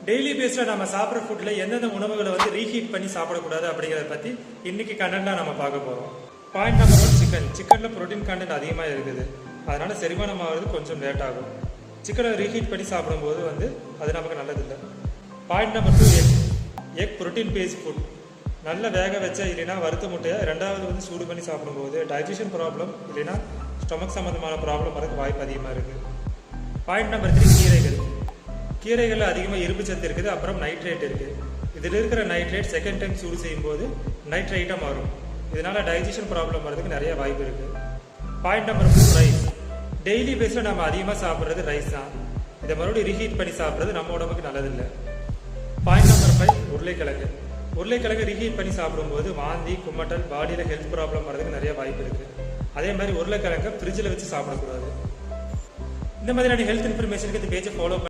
Daily பேஸ்ல நம்ம சாப்பிட்ற ஃபுட்ல எந்தெந்த உணவுகளை வந்து ரீஹீட் பண்ணி சாப்பிடக்கூடாது அப்படிங்கிறத பத்தி இன்னைக்கு கண்டென்ட்ல நம்ம பார்க்க போறோம். பாயிண்ட் நம்பர் 1, சிக்கன்ல புரோட்டீன் கண்டென்ட் அதிகமா இருக்குது. அதனால செரிமானம் ஆகிறது கொஞ்சம் லேட் ஆகும். சிக்கனை ரீஹீட் பண்ணி சாப்பிடும்போது வந்து அது நமக்கு நல்லதில்லை. Point number 2, egg protein based food. நல்ல வேக வச்ச இல்லைன்னா வறுத்த முட்டையை ரெண்டாவது வந்து சூடு பண்ணி சாப்பிடும்போது டைஜஷன் ப்ராப்ளம் இல்லைன்னா ஸ்டொமக் சம்மந்தமான ப்ராப்ளம் வரதுக்கு வாய்ப்பு அதிகமாக இருக்குது. பாயிண்ட் நம்பர் 3, கீரைகளில் அதிகமாக இரும்பு சத்து இருக்குது. அப்புறம் நைட்ரேட் இருக்குது. இதில் இருக்கிற நைட்ரேட் செகண்ட் டைம் சூடு செய்யும்போது நைட்ரேட்டாக மாறும். இதனால டைஜஷன் ப்ராப்ளம் வரதுக்கு நிறைய வாய்ப்பு இருக்குது. Point number 4, rice. டெய்லி பேஸில் நம்ம அதிகமாக சாப்பிட்றது ரைஸ் தான். இதை மறுபடியும் ரீஹீட் பண்ணி சாப்பிட்றது நம்ம உடம்புக்கு நல்லதில்லை. பாயிண்ட் நம்பர் 5, உருளைக்கிழங்கு ரீஹீட் பண்ணி சாப்பிடும்போது வாந்தி, கும்மட்டல், பாடியில் ஹெல்த் ப்ராப்ளம் வரதுக்கு நிறைய வாய்ப்பு இருக்குது. அதே மாதிரி உருளைக்கிழங்கை ஃப்ரிட்ஜில் வச்சு சாப்பிடக்கூடாது. இந்த மாதிரியான ஹெல்த் இன்ஃபர்மேஷனுக்கு இந்த பேஜை ஃபாலோ